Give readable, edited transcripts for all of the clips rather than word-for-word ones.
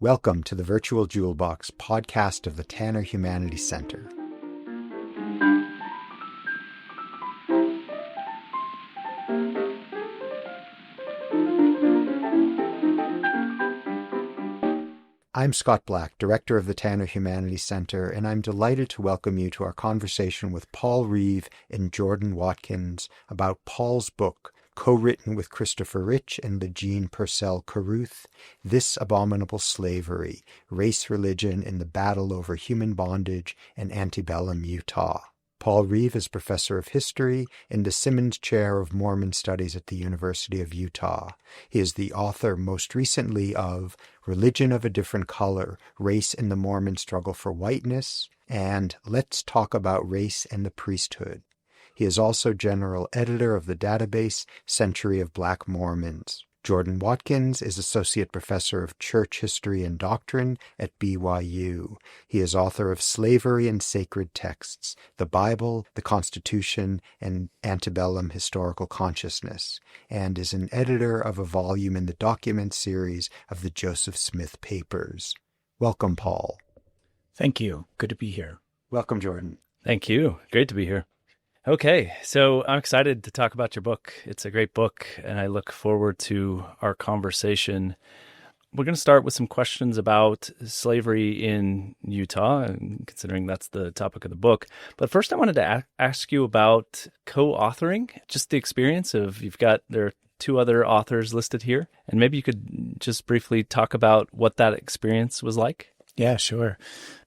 Welcome to the Virtual Jewel Box podcast of the Tanner Humanities Center. I'm Scott Black, Director of the Tanner Humanities Center, and I'm delighted to welcome you to our conversation with Paul Reeve and Jordan Watkins about Paul's book, co-written with Christopher Rich and Legine Purcell Carruth, This Abominable Slavery, Race Religion in the Battle Over Human Bondage in Antebellum, Utah. Paul Reeve is Professor of History in the Simmons Chair of Mormon Studies at the University of Utah. He is the author most recently of Religion of a Different Color, Race in the Mormon Struggle for Whiteness, and Let's Talk About Race and the Priesthood. He is also general editor of the database Century of Black Mormons. Jordan Watkins is Associate Professor of Church History and Doctrine at BYU. He is author of Slavery and Sacred Texts, the Bible, the Constitution, and Antebellum Historical Consciousness, and is an editor of a volume in the document series of the Joseph Smith Papers. Welcome, Paul. Thank you. Good to be here. Welcome, Jordan. Thank you. Great to be here. Okay, so I'm excited to talk about your book. It's a great book, and I look forward to our conversation. We're going to start with some questions about slavery in Utah, considering that's the topic of the book. But first, I wanted to ask you about co-authoring, just the experience of, there are two other authors listed here, and maybe you could just briefly talk about what that experience was like. Yeah, sure.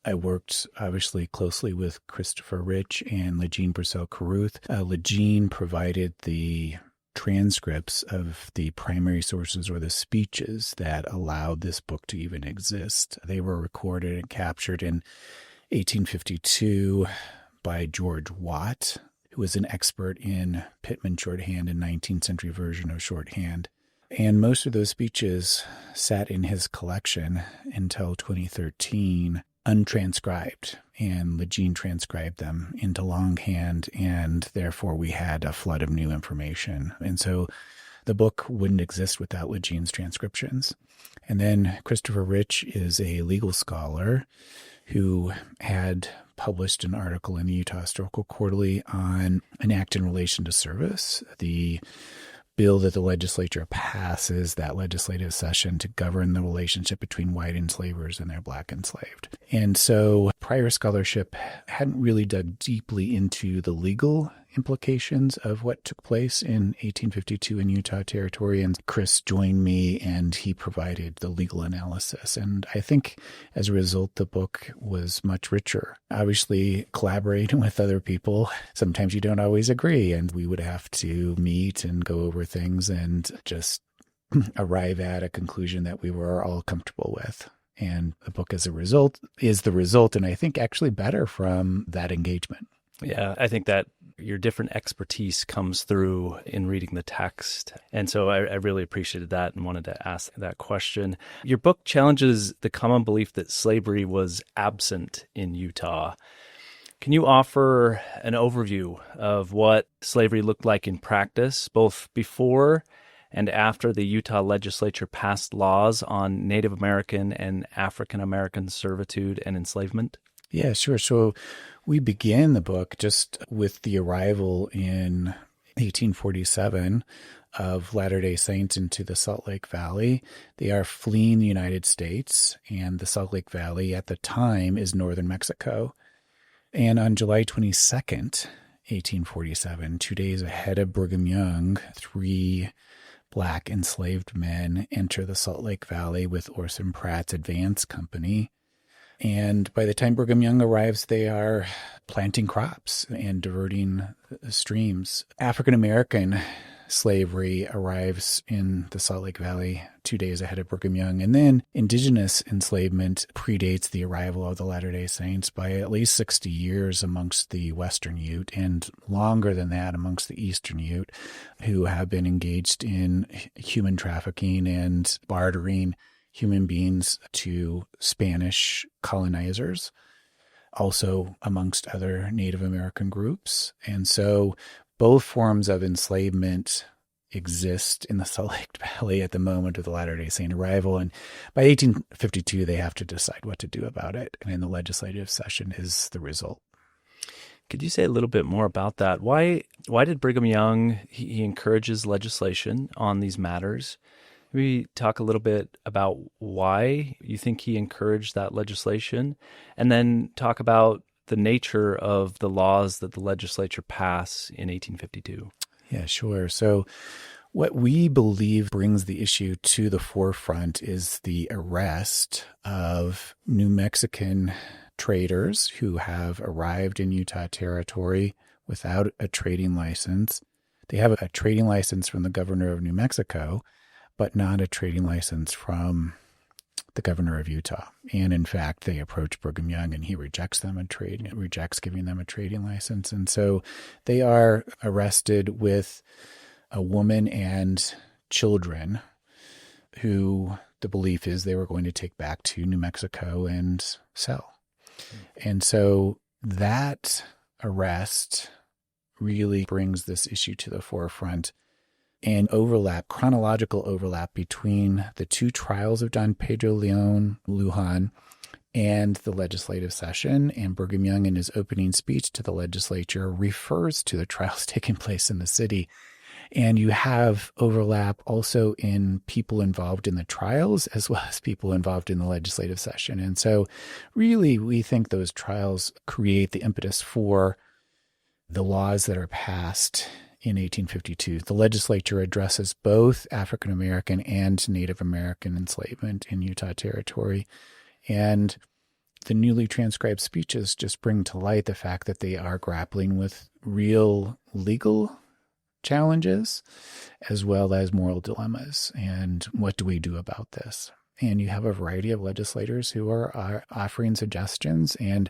I worked obviously closely with Christopher Rich and Legine Purcell Carruth. Legine provided the transcripts of the primary sources or the speeches that allowed this book to even exist. They were recorded and captured in 1852 by George Watt, who was an expert in Pitman shorthand and 19th century version of shorthand. And most of those speeches sat in his collection until 2013, untranscribed, and Legine transcribed them into longhand, and therefore we had a flood of new information. And so the book wouldn't exist without Legine's transcriptions. And then Christopher Rich is a legal scholar who had published an article in the Utah Historical Quarterly on an act in relation to service, the bill that the legislature passes that legislative session to govern the relationship between white enslavers and their black enslaved. And so prior scholarship hadn't really dug deeply into the legal implications of what took place in 1852 in Utah Territory. And Chris joined me and he provided the legal analysis. And I think as a result, the book was much richer. Obviously, collaborating with other people, sometimes you don't always agree. And we would have to meet and go over things and just arrive at a conclusion that we were all comfortable with. And the book as a result is the result, and I think actually better from that engagement. Yeah, I think that your different expertise comes through in reading the text. And so I really appreciated that and wanted to ask that question. Your book challenges the common belief that slavery was absent in Utah. Can you offer an overview of what slavery looked like in practice, both before and after the Utah legislature passed laws on Native American and African American servitude and enslavement? Yeah, sure. So we begin the book just with the arrival in 1847 of Latter-day Saints into the Salt Lake Valley. They are fleeing the United States, and the Salt Lake Valley at the time is northern Mexico. And on July 22nd, 1847, 2 days ahead of Brigham Young, 3 black enslaved men enter the Salt Lake Valley with Orson Pratt's advance company. And by the time Brigham Young arrives, they are planting crops and diverting streams. African-American slavery arrives in the Salt Lake Valley 2 days ahead of Brigham Young. And then indigenous enslavement predates the arrival of the Latter-day Saints by at least 60 years amongst the Western Ute, and longer than that amongst the Eastern Ute, who have been engaged in human trafficking and bartering human beings to Spanish colonizers, also amongst other Native American groups. And so both forms of enslavement exist in the Salt Lake Valley at the moment of the Latter-day Saint arrival. And by 1852, they have to decide what to do about it. And in the legislative session is the result. Could you say a little bit more about that? Why did Brigham Young, he encourages legislation on these matters? Maybe talk a little bit about why you think he encouraged that legislation, and then talk about the nature of the laws that the legislature passed in 1852. Yeah, sure. So what we believe brings the issue to the forefront is the arrest of New Mexican traders who have arrived in Utah Territory without a trading license. They have a trading license from the governor of New Mexico, but not a trading license from the governor of Utah. And in fact, they approach Brigham Young and he rejects giving them a trading license. And so they are arrested with a woman and children who the belief is they were going to take back to New Mexico and sell. And so that arrest really brings this issue to the forefront, and chronological overlap between the two trials of Don Pedro Leon Lujan and the legislative session. And Brigham Young, in his opening speech to the legislature, refers to the trials taking place in the city. And you have overlap also in people involved in the trials as well as people involved in the legislative session. And so really, we think those trials create the impetus for the laws that are passed in 1852. The legislature addresses both African American and Native American enslavement in Utah Territory. And the newly transcribed speeches just bring to light the fact that they are grappling with real legal challenges as well as moral dilemmas. And what do we do about this? And you have a variety of legislators who are offering suggestions. And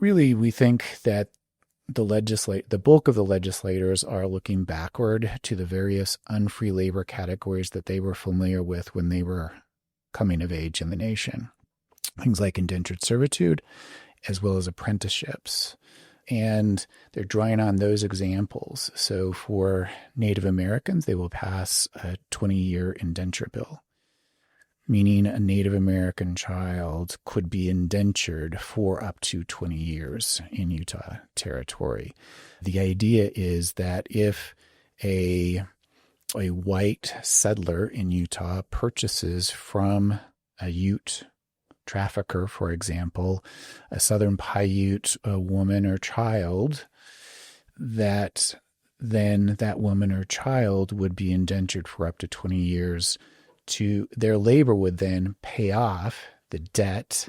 really, we think that the bulk of the legislators are looking backward to the various unfree labor categories that they were familiar with when they were coming of age in the nation. Things like indentured servitude, as well as apprenticeships. And they're drawing on those examples. So for Native Americans, they will pass a 20-year indenture bill, meaning a Native American child could be indentured for up to 20 years in Utah Territory. The idea is that if a white settler in Utah purchases from a Ute trafficker, for example, a Southern Paiute woman or child, that then that woman or child would be indentured for up to 20 years. Their labor would then pay off the debt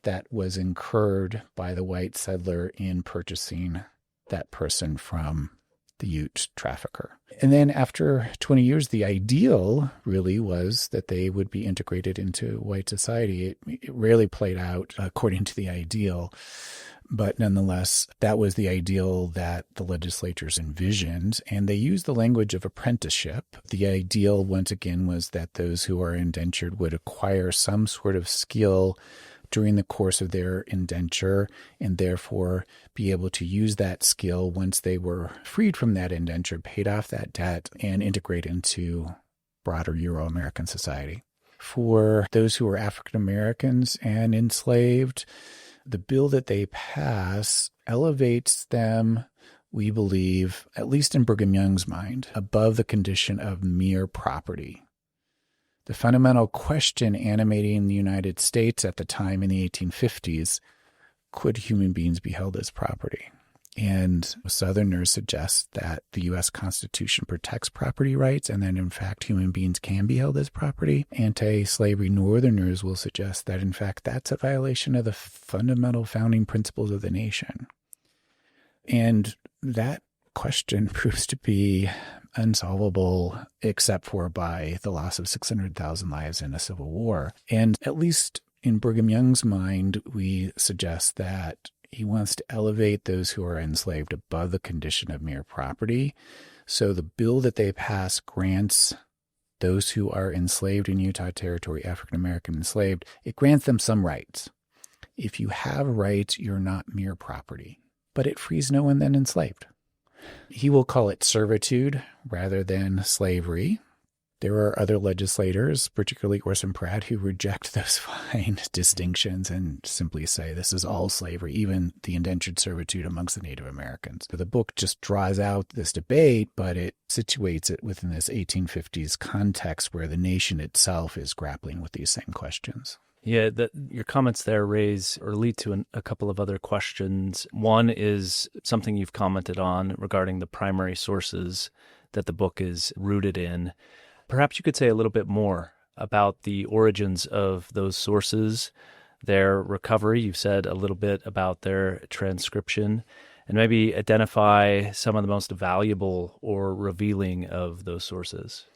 that was incurred by the white settler in purchasing that person from the Ute trafficker. And then after 20 years, the ideal really was that they would be integrated into white society. It rarely played out according to the ideal, but nonetheless, that was the ideal that the legislatures envisioned, and they used the language of apprenticeship. The ideal, once again, was that those who are indentured would acquire some sort of skill during the course of their indenture and therefore be able to use that skill once they were freed from that indenture, paid off that debt, and integrate into broader Euro-American society. For those who are African Americans and enslaved, the bill that they pass elevates them, we believe, at least in Brigham Young's mind, above the condition of mere property. The fundamental question animating the United States at the time in the 1850s, could human beings be held as property? And Southerners suggest that the U.S. Constitution protects property rights and that, in fact, human beings can be held as property. Anti-slavery Northerners will suggest that, in fact, that's a violation of the fundamental founding principles of the nation. And that question proves to be unsolvable except for by the loss of 600,000 lives in a civil war. And at least in Brigham Young's mind, we suggest that he wants to elevate those who are enslaved above the condition of mere property. So the bill that they pass grants those who are enslaved in Utah Territory, African American enslaved, it grants them some rights. If you have rights, you're not mere property. But it frees no one then enslaved. He will call it servitude rather than slavery. There are other legislators, particularly Orson Pratt, who reject those fine distinctions and simply say this is all slavery, even the indentured servitude amongst the Native Americans. So the book just draws out this debate, but it situates it within this 1850s context where the nation itself is grappling with these same questions. Yeah, your comments there raise or lead to a couple of other questions. One is something you've commented on regarding the primary sources that the book is rooted in. Perhaps you could say a little bit more about the origins of those sources, their recovery. You've said a little bit about their transcription, and maybe identify some of the most valuable or revealing of those sources.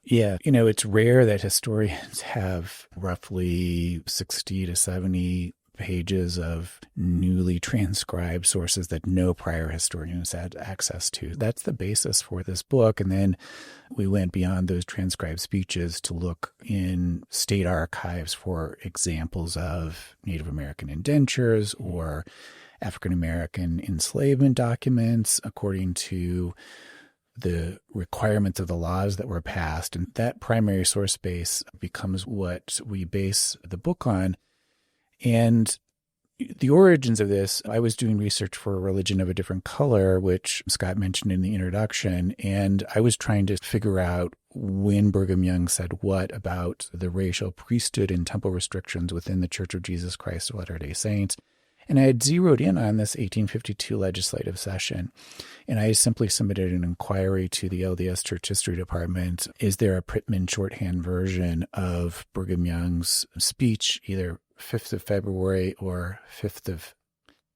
Yeah, it's rare that historians have roughly 60 to 70 pages of newly transcribed sources that no prior historians had access to. That's the basis for this book. And then we went beyond those transcribed speeches to look in state archives for examples of Native American indentures or African American enslavement documents according to the requirements of the laws that were passed. And that primary source base becomes what we base the book on. And the origins of this, I was doing research for A Religion of a Different Color, which Scott mentioned in the introduction, and I was trying to figure out when Brigham Young said what about the racial priesthood and temple restrictions within the Church of Jesus Christ of Latter-day Saints. And I had zeroed in on this 1852 legislative session, and I simply submitted an inquiry to the LDS Church History Department. Is there a Pittman shorthand version of Brigham Young's speech, either 5th of February or 5th of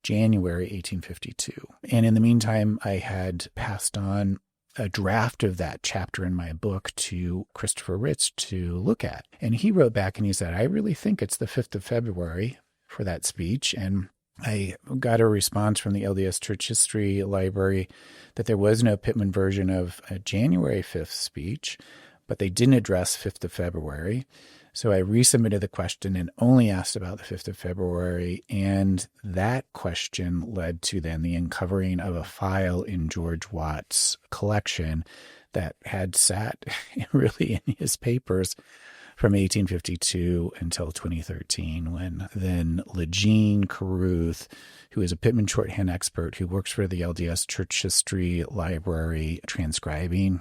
January, 1852? And in the meantime, I had passed on a draft of that chapter in my book to Christopher Rich to look at. And he wrote back and he said, I really think it's the 5th of February for that speech. And I got a response from the LDS Church History Library that there was no Pittman version of a January 5th speech, but they didn't address 5th of February. So I resubmitted the question and only asked about the 5th of February. And that question led to then the uncovering of a file in George Watt's collection that had sat really in his papers from 1852 until 2013, when then Legene Carruth, who is a Pittman shorthand expert who works for the LDS Church History Library, transcribing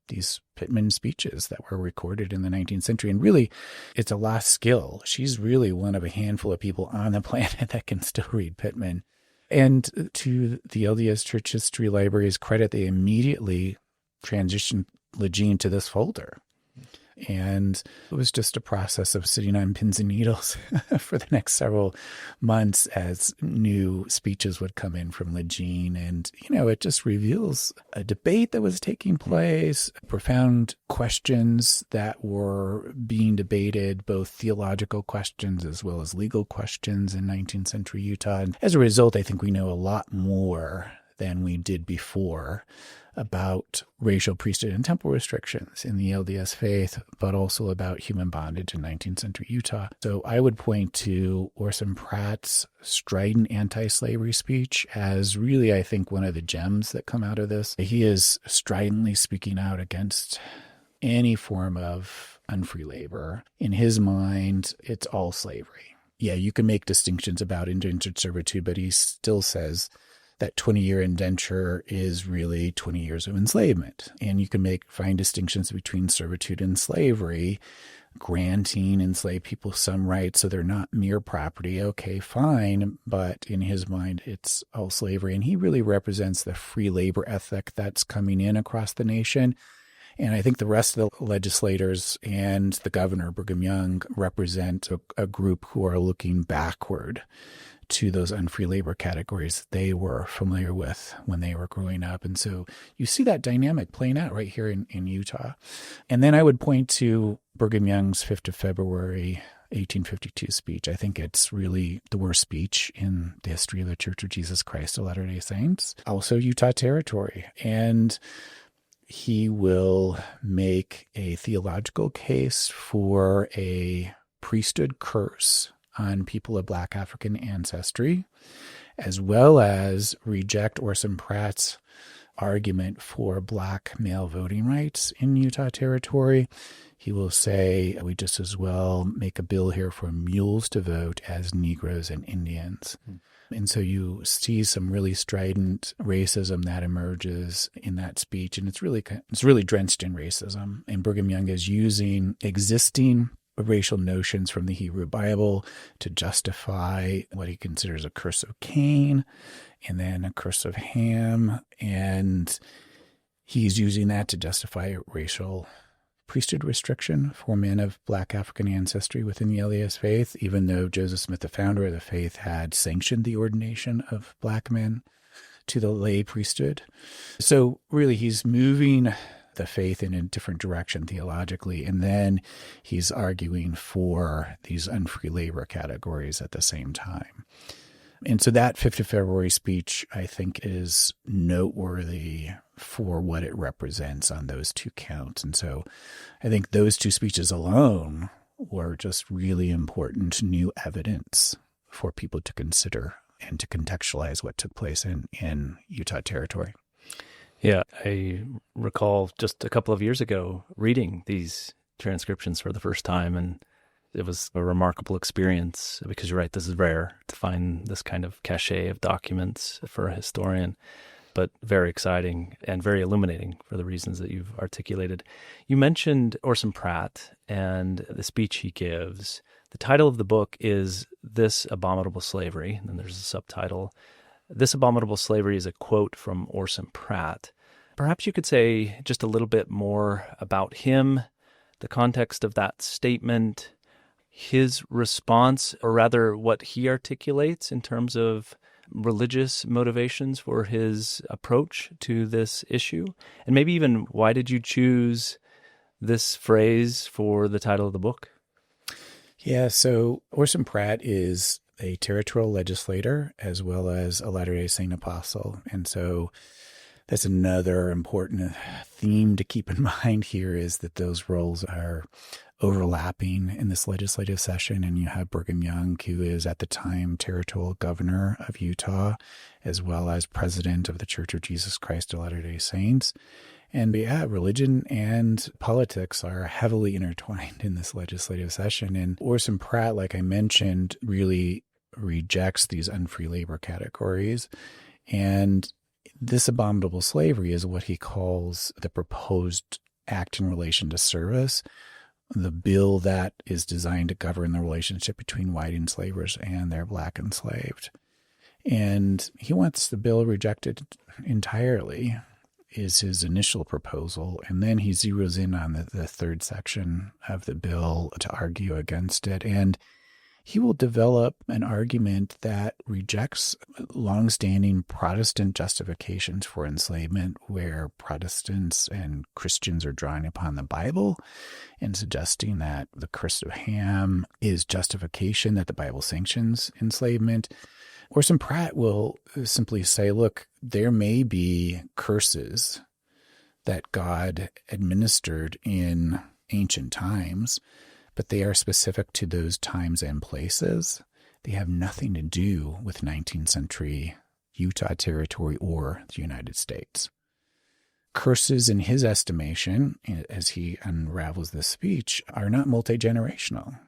these Pittman speeches that were recorded in the 19th century. And really, it's a lost skill. She's really one of a handful of people on the planet that can still read Pittman. And to the LDS Church History Library's credit, they immediately transitioned Legene to this folder. And it was just a process of sitting on pins and needles for the next several months as new speeches would come in from Legene. And, it just reveals a debate that was taking place, profound questions that were being debated, both theological questions as well as legal questions in 19th century Utah. And as a result, I think we know a lot more than we did before about racial priesthood and temple restrictions in the LDS faith, but also about human bondage in 19th century Utah. So I would point to Orson Pratt's strident anti-slavery speech as really, I think, one of the gems that come out of this. He is stridently speaking out against any form of unfree labor. In his mind, it's all slavery. Yeah, you can make distinctions about indentured servitude, but he still says that 20-year indenture is really 20 years of enslavement. And you can make fine distinctions between servitude and slavery, granting enslaved people some rights so they're not mere property. Okay, fine, but in his mind, it's all slavery. And he really represents the free labor ethic that's coming in across the nation. And I think the rest of the legislators and the governor, Brigham Young, represent a group who are looking backward to those unfree labor categories they were familiar with when they were growing up. And so you see that dynamic playing out right here in Utah. And then I would point to Brigham Young's 5th of February 1852 speech. I think it's really the worst speech in the history of the Church of Jesus Christ of Latter-day Saints. Also Utah territory. And he will make a theological case for a priesthood curse on people of Black African ancestry, as well as reject Orson Pratt's argument for Black male voting rights in Utah Territory. He will say, we just as well make a bill here for mules to vote as Negroes and Indians. And so you see some really strident racism that emerges in that speech, and it's really drenched in racism. And Brigham Young is using existing racial notions from the Hebrew Bible to justify what he considers a curse of Cain and then a curse of Ham. And he's using that to justify racial priesthood restriction for men of Black African ancestry within the LDS faith, even though Joseph Smith, the founder of the faith, had sanctioned the ordination of Black men to the lay priesthood. So really, he's moving the faith in a different direction theologically, and then he's arguing for these unfree labor categories at the same time. And so that 5th of February speech, I think, is noteworthy for what it represents on those two counts. And so I think those two speeches alone were just really important new evidence for people to consider and to contextualize what took place in Utah Territory. Yeah, I recall just a couple of years ago reading these transcriptions for the first time, and it was a remarkable experience because you're right, this is rare to find this kind of cachet of documents for a historian, but very exciting and very illuminating for the reasons that you've articulated. You mentioned Orson Pratt and the speech he gives. The title of the book is This Abominable Slavery, and then there's a subtitle. This Abominable Slavery is a quote from Orson Pratt. Perhaps you could say just a little bit more about him, the context of that statement, his response, or rather what he articulates in terms of religious motivations for his approach to this issue, and maybe even why did you choose this phrase for the title of the book? Yeah, so Orson Pratt is a territorial legislator as well as a Latter-day Saint apostle. And so that's another important theme to keep in mind here, is that those roles are overlapping in this legislative session. And you have Brigham Young, who is at the time territorial governor of Utah, as well as president of the Church of Jesus Christ of Latter-day Saints. And yeah, religion and politics are heavily intertwined in this legislative session. And Orson Pratt, like I mentioned, really rejects these unfree labor categories. And this abominable slavery is what he calls the proposed act in relation to service, the bill that is designed to govern the relationship between white enslavers and their Black enslaved. And he wants the bill rejected entirely, is his initial proposal. And then he zeroes in on the third section of the bill to argue against it. And he will develop an argument that rejects longstanding Protestant justifications for enslavement, where Protestants and Christians are drawing upon the Bible and suggesting that the curse of Ham is justification that the Bible sanctions enslavement. Orson Pratt will simply say, look, there may be curses that God administered in ancient times, but they are specific to those times and places. They have nothing to do with 19th century Utah Territory or the United States. Curses, in his estimation, as he unravels this speech, are not multi-generational.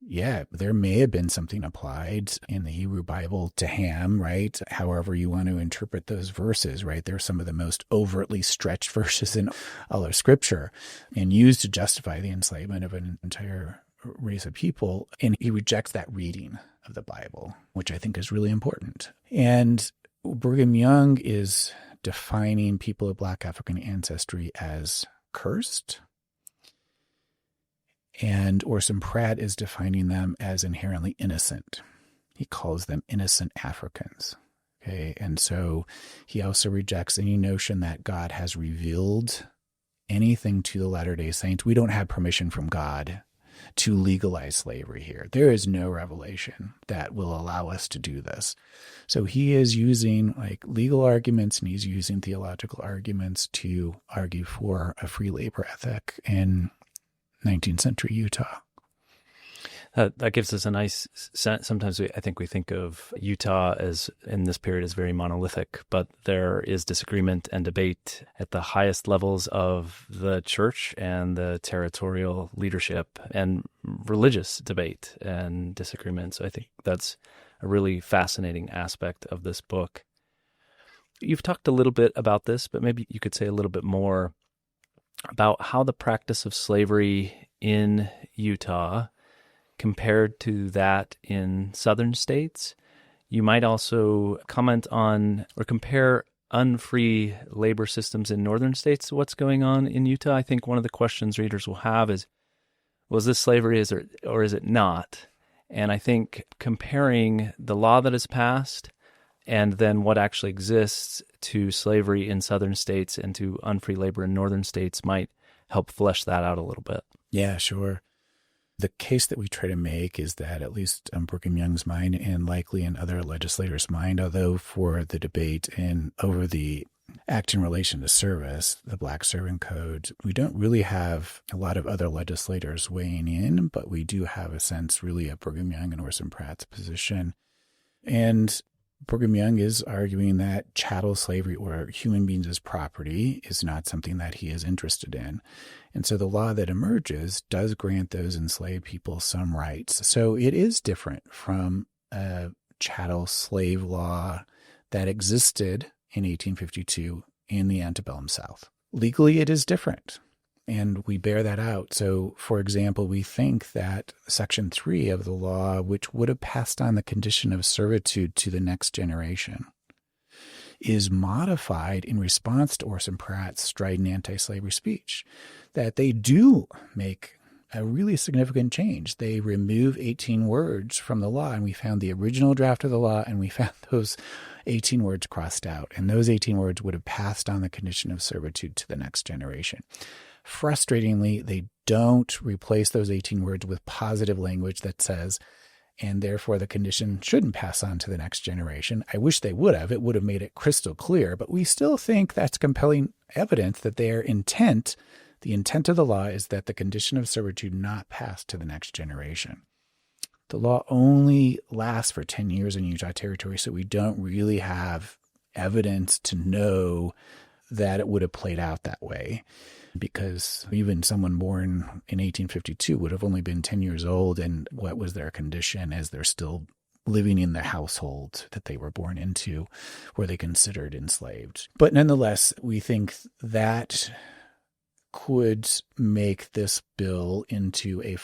Yeah, there may have been something applied in the Hebrew Bible to Ham, right? However you want to interpret those verses, right? They're some of the most overtly stretched verses in all of Scripture and used to justify the enslavement of an entire race of people. And he rejects that reading of the Bible, which I think is really important. And Brigham Young is defining people of Black African ancestry as cursed. And Orson Pratt is defining them as inherently innocent. He calls them innocent Africans. Okay, and so he also rejects any notion that God has revealed anything to the Latter-day Saints. We don't have permission from God to legalize slavery here. There is no revelation that will allow us to do this. So he is using legal arguments, and he's using theological arguments to argue for a free labor ethic in 19th century Utah. That gives us a nice sense. Sometimes I think we think of Utah as in this period as very monolithic, but there is disagreement and debate at the highest levels of the church and the territorial leadership, and religious debate and disagreement. So I think that's a really fascinating aspect of this book. You've talked a little bit about this, but maybe you could say a little bit more about how the practice of slavery in Utah compared to that in southern states. You might also comment on or compare unfree labor systems in northern states to what's going on in Utah. I think one of the questions readers will have is, was this slavery or is it not? And I think comparing the law that is passed and then what actually exists to slavery in southern states and to unfree labor in northern states might help flesh that out a little bit. Yeah, sure. The case that we try to make is that, at least in Brigham Young's mind and likely in other legislators' mind, although for the debate and over the act in relation to service, the Black Servant Code, we don't really have a lot of other legislators weighing in, but we do have a sense really of Brigham Young and Orson Pratt's position. And Brigham Young is arguing that chattel slavery or human beings as property is not something that he is interested in. And so the law that emerges does grant those enslaved people some rights. So it is different from a chattel slave law that existed in 1852 in the Antebellum South. Legally, it is different. And we bear that out. So, for example, we think that Section 3 of the law, which would have passed on the condition of servitude to the next generation, is modified in response to Orson Pratt's strident anti-slavery speech, that they do make a really significant change. They remove 18 words from the law, and we found the original draft of the law, and we found those 18 words crossed out, and those 18 words would have passed on the condition of servitude to the next generation. Frustratingly, they don't replace those 18 words with positive language that says, and therefore the condition shouldn't pass on to the next generation. I wish they would have. It would have made it crystal clear, but we still think that's compelling evidence that their intent, the intent of the law, is that the condition of servitude not pass to the next generation. The law only lasts for 10 years in Utah Territory, so we don't really have evidence to know that it would have played out that way, because even someone born in 1852 would have only been 10 years old, and what was their condition as they're still living in the household that they were born into, were they considered enslaved? But nonetheless, we think that could make this bill into a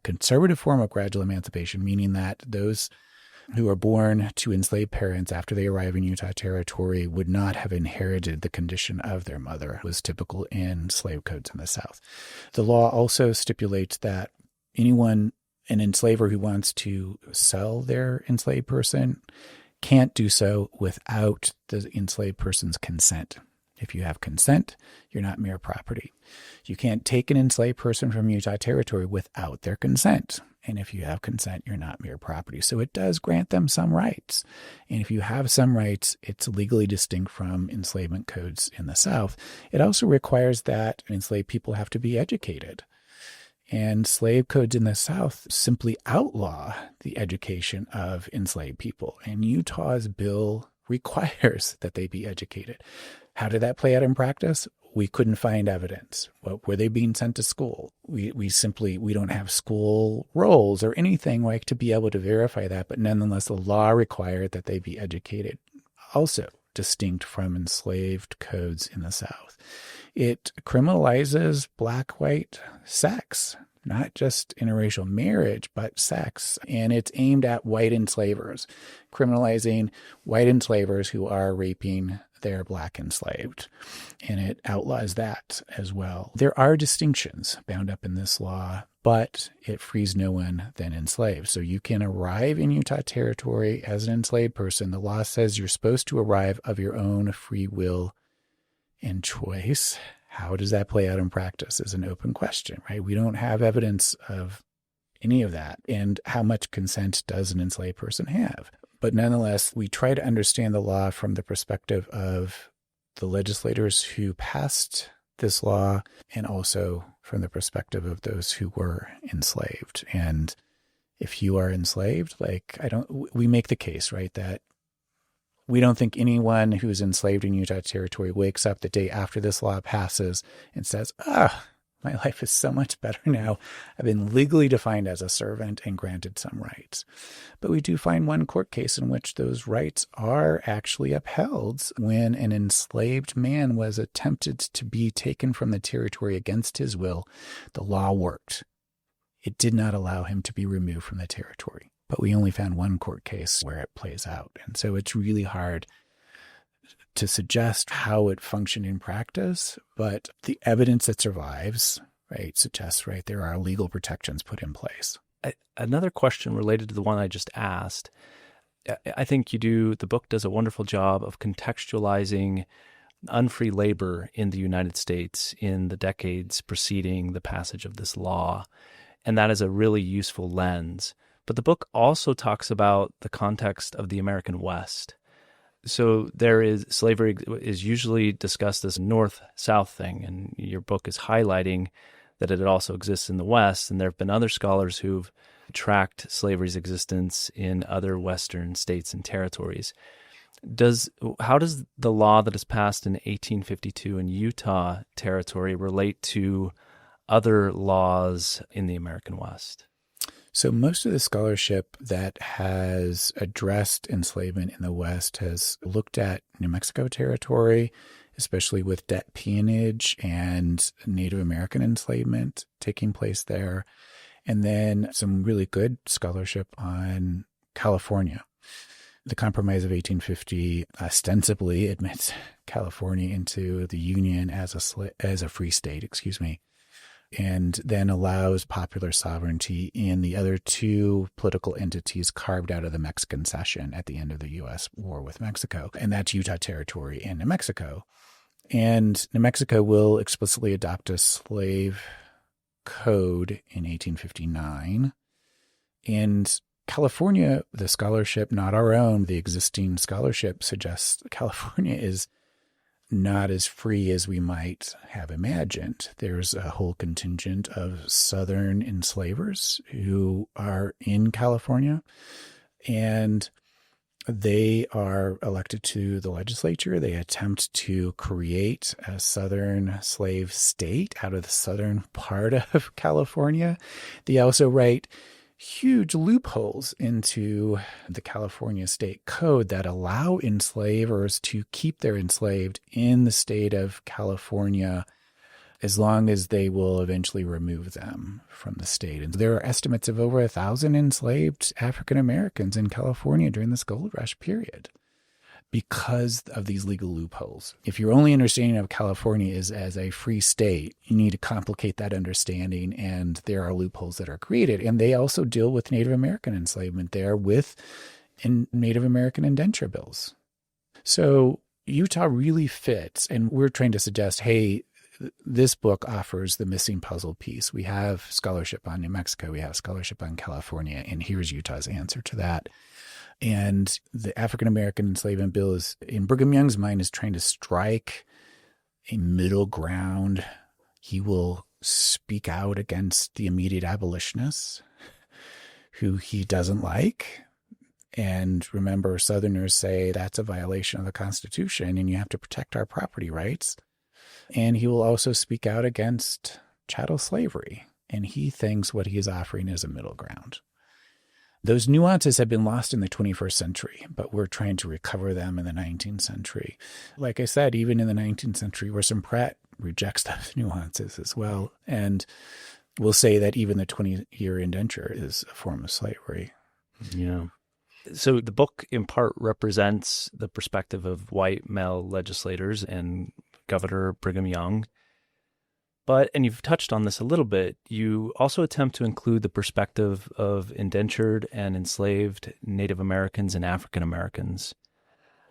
conservative form of gradual emancipation, meaning that those who are born to enslaved parents after they arrive in Utah Territory would not have inherited the condition of their mother. It was typical in slave codes in the South. The law also stipulates that an enslaver who wants to sell their enslaved person can't do so without the enslaved person's consent. If you have consent, you're not mere property. You can't take an enslaved person from Utah Territory without their consent. And if you have consent, you're not mere property. So it does grant them some rights. And if you have some rights, it's legally distinct from enslavement codes in the South. It also requires that enslaved people have to be educated. And slave codes in the South simply outlaw the education of enslaved people. And Utah's bill requires that they be educated. How did that play out in practice? We couldn't find evidence. Were they being sent to school? We don't have school rolls or anything like to be able to verify that, but nonetheless, the law required that they be educated. Also distinct from enslaved codes in the South. It criminalizes black-white sex, not just interracial marriage, but sex. And it's aimed at white enslavers, criminalizing white enslavers who are raping their black enslaved. And it outlaws that as well. There are distinctions bound up in this law, but it frees no one then enslaved. So you can arrive in Utah Territory as an enslaved person. The law says you're supposed to arrive of your own free will and choice. How does that play out in practice is an open question, right? We don't have evidence of any of that. And how much consent does an enslaved person have? But nonetheless, we try to understand the law from the perspective of the legislators who passed this law, and also from the perspective of those who were enslaved. And if you are enslaved, we make the case, right, that we don't think anyone who's enslaved in Utah Territory wakes up the day after this law passes and says, my life is so much better now. I've been legally defined as a servant and granted some rights. But we do find one court case in which those rights are actually upheld when an enslaved man was attempted to be taken from the territory against his will. The law worked. It did not allow him to be removed from the territory. But we only found one court case where it plays out. And so it's really hard to suggest how it functioned in practice, but the evidence that survives, right, suggests, right, there are legal protections put in place. Another question related to the one I just asked. I think the book does a wonderful job of contextualizing unfree labor in the United States in the decades preceding the passage of this law. And that is a really useful lens. But the book also talks about the context of the American West. So slavery is usually discussed as a north-south thing, and your book is highlighting that it also exists in the West, and there have been other scholars who've tracked slavery's existence in other Western states and territories. How does the law that is passed in 1852 in Utah Territory relate to other laws in the American West? So most of the scholarship that has addressed enslavement in the West has looked at New Mexico Territory, especially with debt peonage and Native American enslavement taking place there, and then some really good scholarship on California. The Compromise of 1850 ostensibly admits California into the Union as a free state, and then allows popular sovereignty in the other two political entities carved out of the Mexican Cession at the end of the U.S. war with Mexico. And that's Utah Territory and New Mexico. And New Mexico will explicitly adopt a slave code in 1859. And California, the scholarship, not our own, the existing scholarship suggests California is not as free as we might have imagined. There's a whole contingent of Southern enslavers who are in California, and they are elected to the legislature. They attempt to create a Southern slave state out of the southern part of California. They also write huge loopholes into the California state code that allow enslavers to keep their enslaved in the state of California as long as they will eventually remove them from the state. And there are estimates of over 1,000 enslaved African Americans in California during this gold rush period because of these legal loopholes. If your only understanding of California is as a free state, you need to complicate that understanding, and there are loopholes that are created. And they also deal with Native American enslavement there with Native American indenture bills. So Utah really fits, and we're trying to suggest, hey, this book offers the missing puzzle piece. We have scholarship on New Mexico, we have scholarship on California, and here's Utah's answer to that. And the African American enslavement bill is, in Brigham Young's mind, is trying to strike a middle ground. He will speak out against the immediate abolitionists who he doesn't like. And remember, Southerners say that's a violation of the Constitution and you have to protect our property rights. And he will also speak out against chattel slavery. And he thinks what he is offering is a middle ground. Those nuances have been lost in the 21st century, but we're trying to recover them in the 19th century. Like I said, even in the 19th century, Orson Pratt rejects those nuances as well. And will say that even the 20-year indenture is a form of slavery. Yeah. So the book in part represents the perspective of white male legislators and Governor Brigham Young. But, and you've touched on this a little bit, you also attempt to include the perspective of indentured and enslaved Native Americans and African Americans.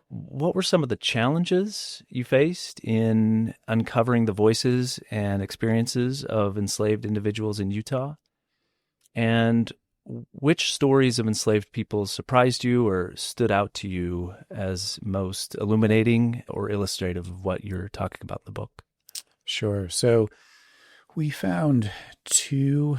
What were some of the challenges you faced in uncovering the voices and experiences of enslaved individuals in Utah? And which stories of enslaved people surprised you or stood out to you as most illuminating or illustrative of what you're talking about in the book? Sure. So we found 2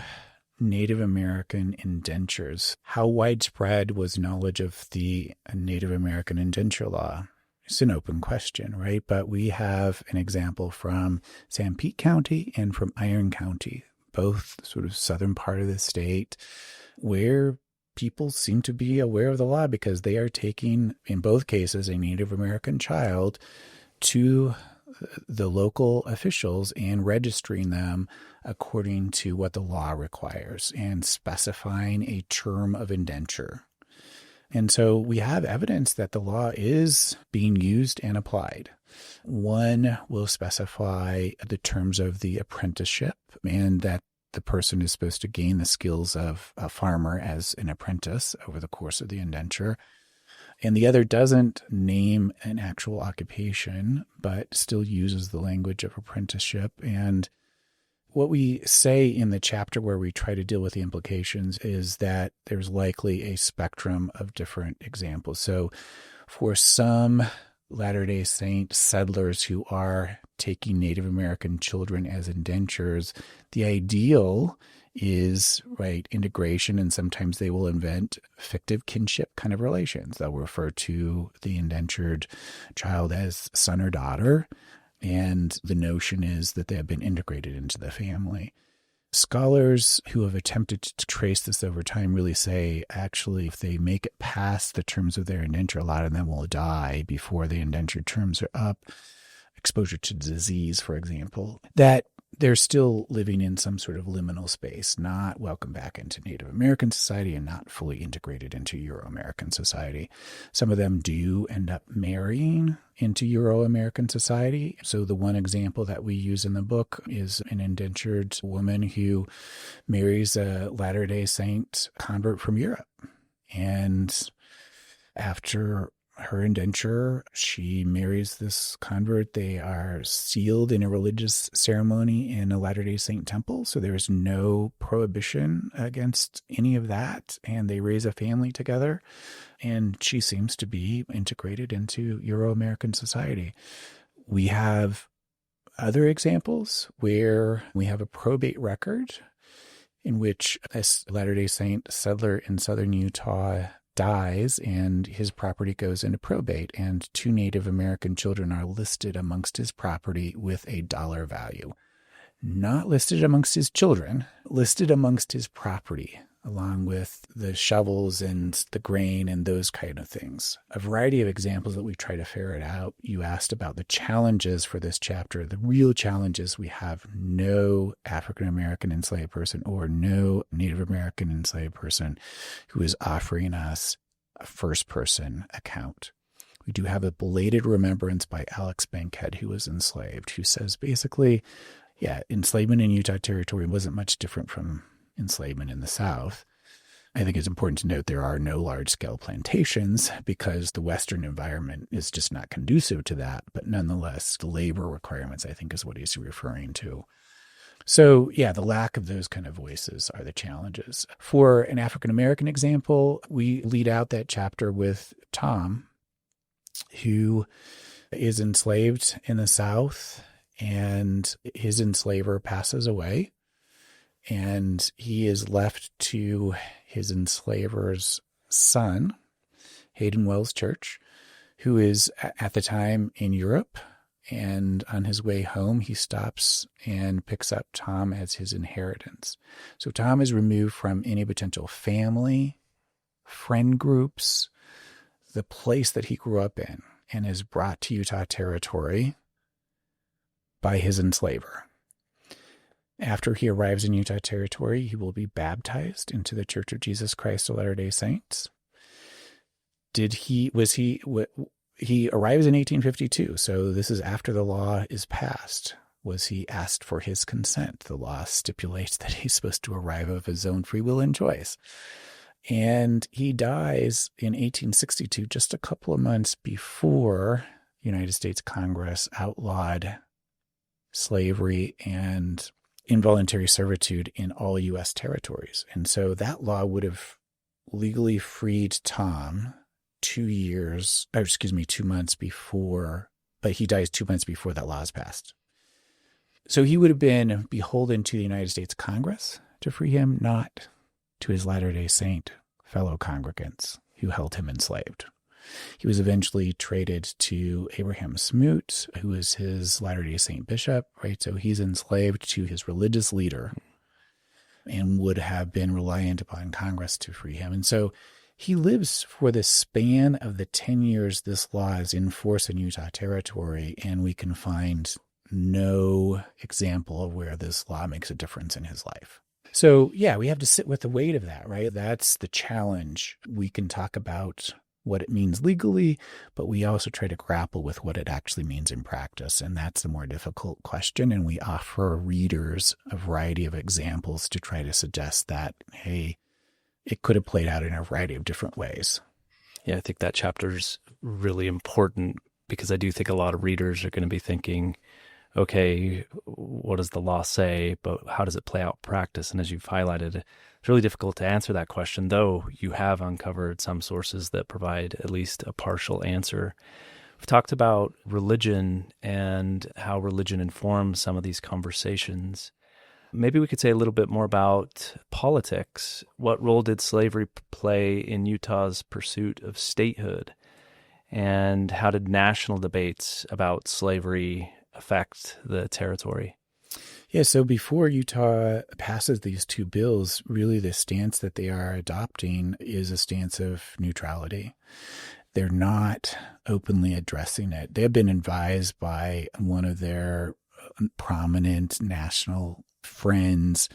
Native American indentures. How widespread was knowledge of the Native American indenture law? It's an open question, right? But we have an example from Sanpete County and from Iron County, both sort of southern part of the state, where people seem to be aware of the law because they are taking, in both cases, a Native American child to the local officials and registering them according to what the law requires and specifying a term of indenture. And so we have evidence that the law is being used and applied. One will specify the terms of the apprenticeship and that the person is supposed to gain the skills of a farmer as an apprentice over the course of the indenture. And the other doesn't name an actual occupation, but still uses the language of apprenticeship. And what we say in the chapter where we try to deal with the implications is that there's likely a spectrum of different examples. So for some Latter-day Saint settlers who are taking Native American children as indentures, the ideal is, right, integration, and sometimes they will invent fictive kinship kind of relations. They'll refer to the indentured child as son or daughter, and the notion is that they have been integrated into the family. Scholars who have attempted to trace this over time really say, actually, if they make it past the terms of their indenture, a lot of them will die before the indentured terms are up. Exposure to disease, for example, that they're still living in some sort of liminal space, not welcome back into Native American society and not fully integrated into Euro-American society. Some of them do end up marrying into Euro-American society. So the one example that we use in the book is an indentured woman who marries a Latter-day Saint convert from Europe. And after her indenture, she marries this convert. They are sealed in a religious ceremony in a Latter-day Saint temple. So there's no prohibition against any of that. And they raise a family together. And she seems to be integrated into Euro-American society. We have other examples where we have a probate record in which a Latter-day Saint settler in southern Utah dies and his property goes into probate, and 2 Native American children are listed amongst his property with a dollar value. Not listed amongst his children, listed amongst his property, along with the shovels and the grain and those kind of things. A variety of examples that we try to ferret out. You asked about the challenges for this chapter. The real challenge is we have no African American enslaved person or no Native American enslaved person who is offering us a first-person account. We do have a belated remembrance by Alex Bankhead, who was enslaved, who says basically, yeah, enslavement in Utah Territory wasn't much different from enslavement in the South. I think it's important to note there are no large-scale plantations because the Western environment is just not conducive to that. But nonetheless, the labor requirements, I think, is what he's referring to. So, yeah, the lack of those kind of voices are the challenges. For an African-American example, we lead out that chapter with Tom, who is enslaved in the South, and his enslaver passes away. And he is left to his enslaver's son, Hayden Wells Church, who is at the time in Europe. And on his way home, he stops and picks up Tom as his inheritance. So Tom is removed from any potential family, friend groups, the place that he grew up in, and is brought to Utah Territory by his enslaver. After he arrives in Utah Territory, he will be baptized into the Church of Jesus Christ of Latter-day Saints. He arrives in 1852, so this is after the law is passed. Was he asked for his consent? The law stipulates that he's supposed to arrive of his own free will and choice. And he dies in 1862, just a couple of months before the United States Congress outlawed slavery and involuntary servitude in all U.S. territories. And so that law would have legally freed Tom 2 months before, but he dies 2 months before that law is passed. So he would have been beholden to the United States Congress to free him, not to his Latter-day Saint fellow congregants who held him enslaved. He was eventually traded to Abraham Smoot, who was his Latter-day Saint bishop, right? So he's enslaved to his religious leader and would have been reliant upon Congress to free him. And so he lives for the span of the 10 years this law is in force in Utah Territory, and we can find no example of where this law makes a difference in his life. So, yeah, we have to sit with the weight of that, right? That's the challenge. We can talk about what it means legally, but we also try to grapple with what it actually means in practice. And that's the more difficult question. And we offer readers a variety of examples to try to suggest that, hey, it could have played out in a variety of different ways. Yeah, I think that chapter's really important because I do think a lot of readers are going to be thinking, okay, what does the law say, but how does it play out in practice? And as you've highlighted, it's really difficult to answer that question, though you have uncovered some sources that provide at least a partial answer. We've talked about religion and how religion informs some of these conversations. Maybe we could say a little bit more about politics. What role did slavery play in Utah's pursuit of statehood? And how did national debates about slavery affect the territory? Yeah, so before Utah passes these two bills, really the stance that they are adopting is a stance of neutrality. They're not openly addressing it. They have been advised by one of their prominent national friends,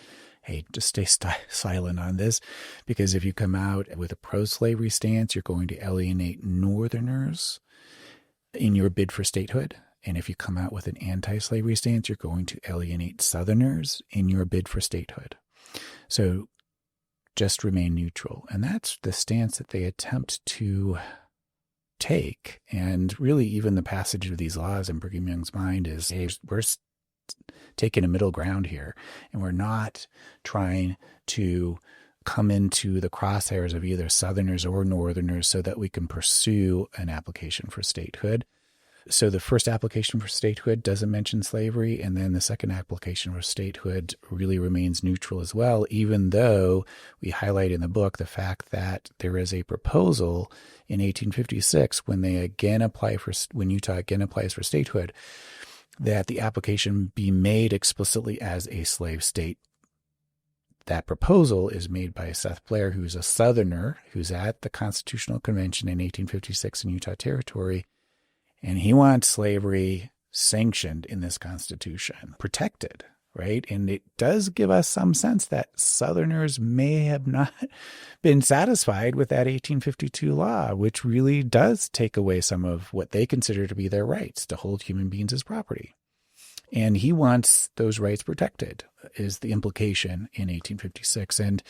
hey, just stay silent on this, because if you come out with a pro-slavery stance, you're going to alienate Northerners in your bid for statehood. And if you come out with an anti-slavery stance, you're going to alienate Southerners in your bid for statehood. So just remain neutral. And that's the stance that they attempt to take. And really, even the passage of these laws in Brigham Young's mind is, hey, we're taking a middle ground here. And we're not trying to come into the crosshairs of either Southerners or Northerners so that we can pursue an application for statehood. So the first application for statehood doesn't mention slavery, and then the second application for statehood really remains neutral as well, even though we highlight in the book the fact that there is a proposal in 1856 when Utah again applies for statehood, that the application be made explicitly as a slave state. That proposal is made by Seth Blair, who's a Southerner, who's at the Constitutional Convention in 1856 in Utah Territory. And he wants slavery sanctioned in this Constitution, protected, right? And it does give us some sense that Southerners may have not been satisfied with that 1852 law, which really does take away some of what they consider to be their rights to hold human beings as property. And he wants those rights protected, is the implication in 1856. And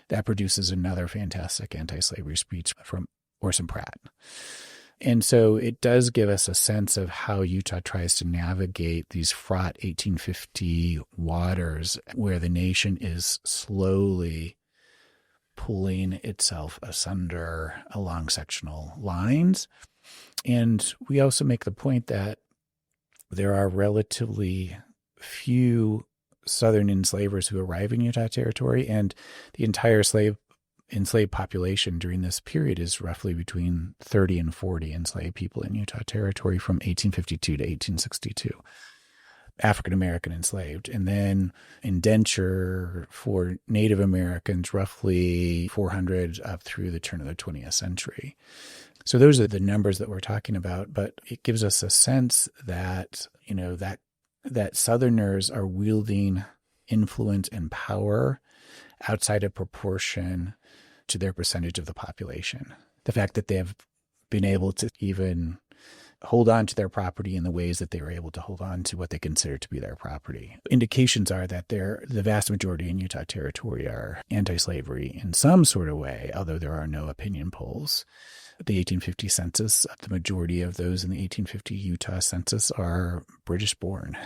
that produces another fantastic anti-slavery speech from Orson Pratt. And so it does give us a sense of how Utah tries to navigate these fraught 1850 waters where the nation is slowly pulling itself asunder along sectional lines. And we also make the point that there are relatively few Southern enslavers who arrive in Utah Territory, and the entire enslaved population during this period is roughly between 30 and 40 enslaved people in Utah Territory from 1852 to 1862, African American enslaved. And then indenture for Native Americans, roughly 400 up through the turn of the 20th century. So those are the numbers that we're talking about, but it gives us a sense that, that Southerners are wielding influence and power outside of proportion to their percentage of the population. The fact that they have been able to even hold on to their property in the ways that they were able to hold on to what they consider to be their property. Indications are that the vast majority in Utah Territory are anti-slavery in some sort of way, although there are no opinion polls. The 1850 census, the majority of those in the 1850 Utah census are British-born.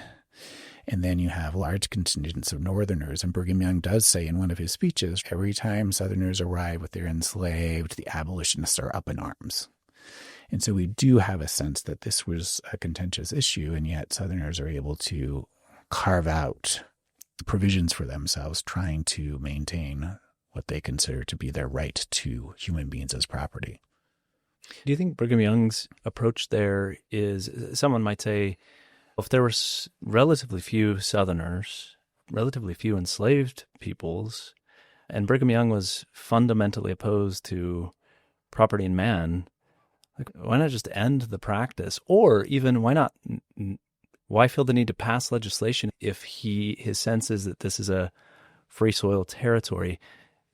And then you have large contingents of Northerners. And Brigham Young does say in one of his speeches, every time Southerners arrive with their enslaved, the abolitionists are up in arms. And so we do have a sense that this was a contentious issue, and yet Southerners are able to carve out provisions for themselves, trying to maintain what they consider to be their right to human beings as property. Do you think Brigham Young's approach there is, someone might say, if there were relatively few Southerners, relatively few enslaved peoples, and Brigham Young was fundamentally opposed to property in man, like, why not just end the practice? Or even why feel the need to pass legislation if his sense is that this is a free soil territory?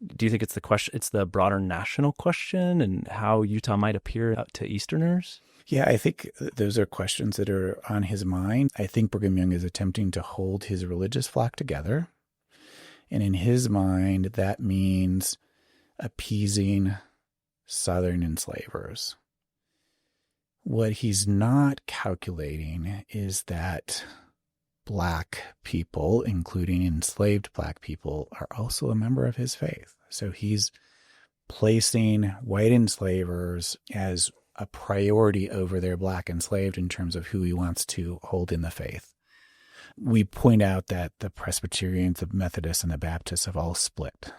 Do you think it's the broader national question and how Utah might appear to Easterners? Yeah, I think those are questions that are on his mind. I think Brigham Young is attempting to hold his religious flock together. And in his mind, that means appeasing Southern enslavers. What he's not calculating is that Black people, including enslaved Black people, are also a member of his faith. So he's placing white enslavers as a priority over their Black enslaved in terms of who he wants to hold in the faith. We point out that the Presbyterians, the Methodists, and the Baptists have all split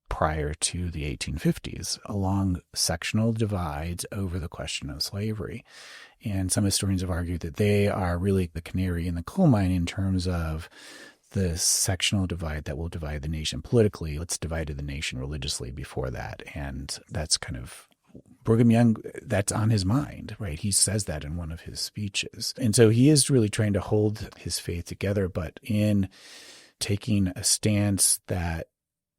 prior to the 1850s along sectional divides over the question of slavery. And some historians have argued that they are really the canary in the coal mine in terms of the sectional divide that will divide the nation politically. Let's divide the nation religiously before that. And that's kind of Brigham Young, that's on his mind, right? He says that in one of his speeches. And so he is really trying to hold his faith together, but in taking a stance that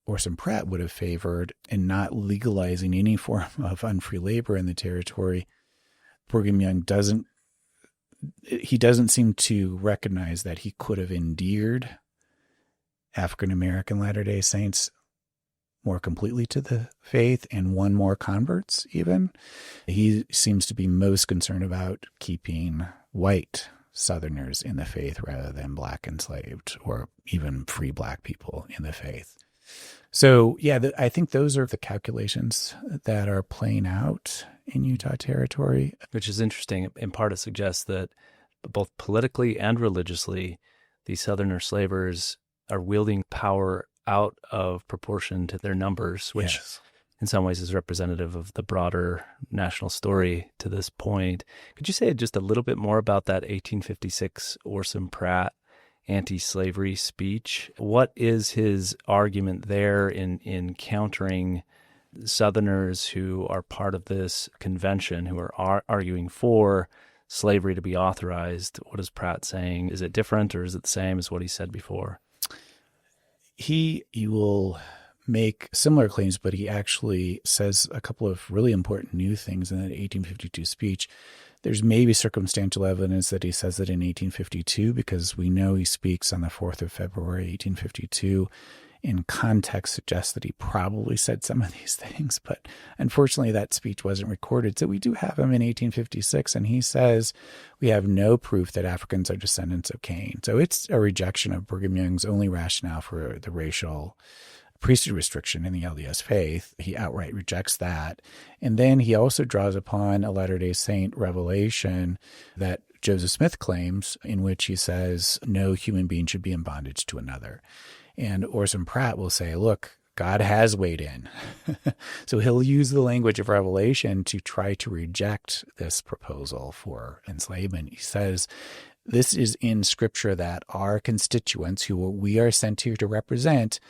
Orson Pratt would have favored and not legalizing any form of unfree labor in the territory, Brigham Young doesn't seem to recognize that he could have endeared African-American Latter-day Saints more completely to the faith and won more converts even. He seems to be most concerned about keeping white Southerners in the faith rather than Black enslaved or even free Black people in the faith. So, yeah, I think those are the calculations that are playing out in Utah territory. Which is interesting. In part, it suggests that both politically and religiously, these Southerner slavers are wielding power out of proportion to their numbers, which in some ways is representative of the broader national story to this point. Could you say just a little bit more about that 1856 Orson Pratt anti-slavery speech? What is his argument there in countering Southerners who are part of this convention, who are arguing for slavery to be authorized? What is Pratt saying? Is it different or is it the same as what he said before? He will make similar claims, but he actually says a couple of really important new things in that 1852 speech. There's maybe circumstantial evidence that he says it in 1852 because we know he speaks on the 4th of February, 1852. In context suggests that he probably said some of these things, but unfortunately that speech wasn't recorded. So we do have him in 1856, and he says we have no proof that Africans are descendants of Cain. So it's a rejection of Brigham Young's only rationale for the racial priesthood restriction in the LDS faith. He outright rejects that. And then he also draws upon a Latter-day Saint revelation that Joseph Smith claims, in which he says no human being should be in bondage to another. And Orson Pratt will say, look, God has weighed in. So he'll use the language of Revelation to try to reject this proposal for enslavement. He says, this is in Scripture that our constituents, who we are sent here to represent,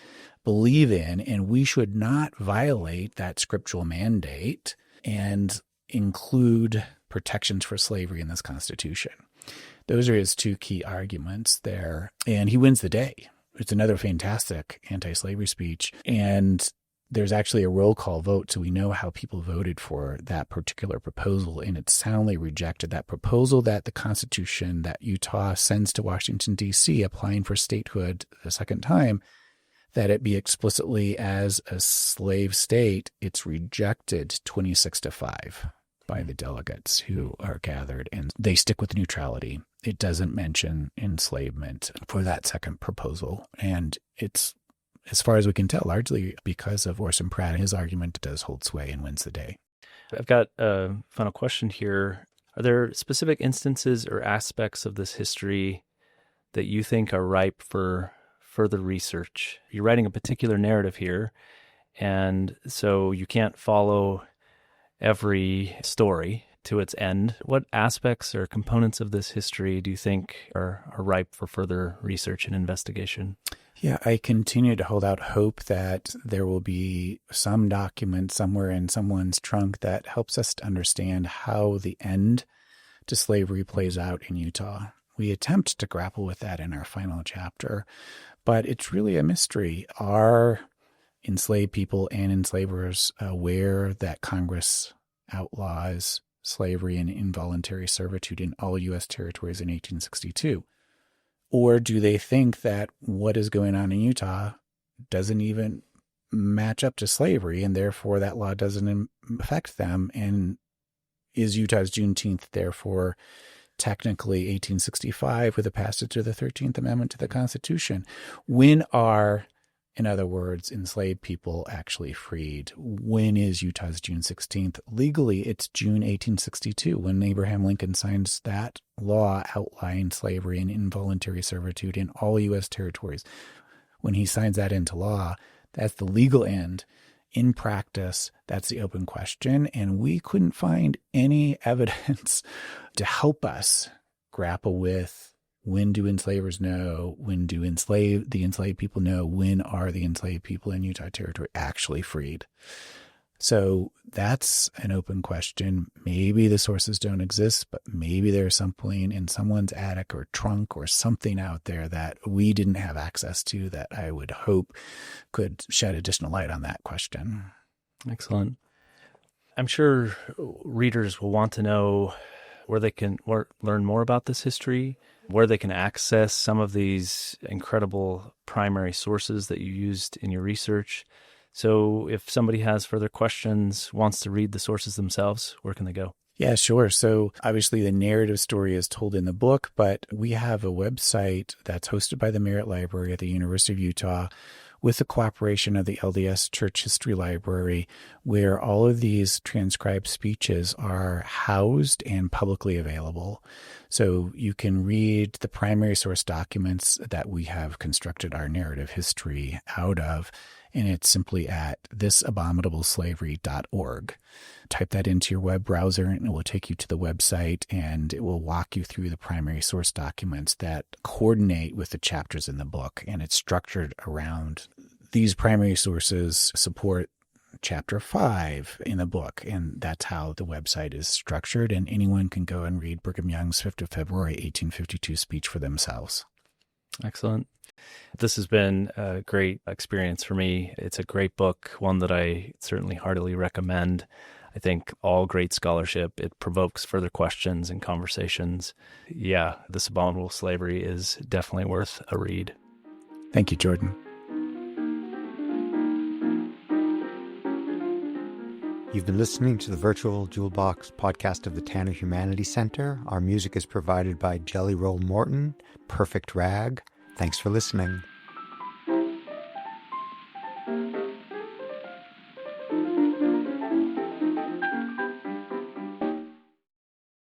believe in, and we should not violate that scriptural mandate and include protections for slavery in this Constitution. Those are his two key arguments there, and he wins the day. It's another fantastic anti-slavery speech, and there's actually a roll call vote, so we know how people voted for that particular proposal, and it soundly rejected that proposal that the Constitution that Utah sends to Washington, D.C., applying for statehood the second time, that it be explicitly as a slave state. It's rejected 26-5 by the delegates who are gathered, and they stick with neutrality. It doesn't mention enslavement for that second proposal. And it's, as far as we can tell, largely because of Orson Pratt. His argument does hold sway and wins the day. I've got a final question here. Are there specific instances or aspects of this history that you think are ripe for further research? You're writing a particular narrative here, and so you can't follow every story to its end. What aspects or components of this history do you think are ripe for further research and investigation? Yeah, I continue to hold out hope that there will be some document somewhere in someone's trunk that helps us to understand how the end to slavery plays out in Utah. We attempt to grapple with that in our final chapter, but it's really a mystery. Are enslaved people and enslavers aware that Congress outlaws slavery and involuntary servitude in all U.S. territories in 1862? Or do they think that what is going on in Utah doesn't even match up to slavery, and therefore that law doesn't affect them? And is Utah's Juneteenth therefore technically 1865 with the passage of the 13th Amendment to the Constitution? When are, in other words, enslaved people actually freed? When is Utah's June 16th? Legally, it's June 1862 when Abraham Lincoln signs that law outlining slavery and involuntary servitude in all U.S. territories. When he signs that into law, that's the legal end. In practice, that's the open question, and we couldn't find any evidence to help us grapple with when do enslavers know, when do the enslaved people know, when are the enslaved people in Utah Territory actually freed. So that's an open question. Maybe the sources don't exist, but maybe there's something in someone's attic or trunk or something out there that we didn't have access to that I would hope could shed additional light on that question. Excellent. I'm sure readers will want to know where they can learn more about this history, where they can access some of these incredible primary sources that you used in your research. So if somebody has further questions, wants to read the sources themselves, where can they go? Yeah, sure. So obviously the narrative story is told in the book, but we have a website that's hosted by the Merritt Library at the University of Utah with the cooperation of the LDS Church History Library, where all of these transcribed speeches are housed and publicly available. So you can read the primary source documents that we have constructed our narrative history out of, and it's simply at thisabominableslavery.org. Type that into your web browser and it will take you to the website, and it will walk you through the primary source documents that coordinate with the chapters in the book. And it's structured around these primary sources support chapter 5 in the book. And that's how the website is structured. And anyone can go and read Brigham Young's 5th of February, 1852 speech for themselves. Excellent. This has been a great experience for me. It's a great book, one that I certainly heartily recommend. I think all great scholarship, it provokes further questions and conversations. Yeah, This Abominable Slavery is definitely worth a read. Thank you, Jordan. You've been listening to the Virtual Jewel Box podcast of the Tanner Humanities Center. Our music is provided by Jelly Roll Morton, Perfect Rag. Thanks for listening.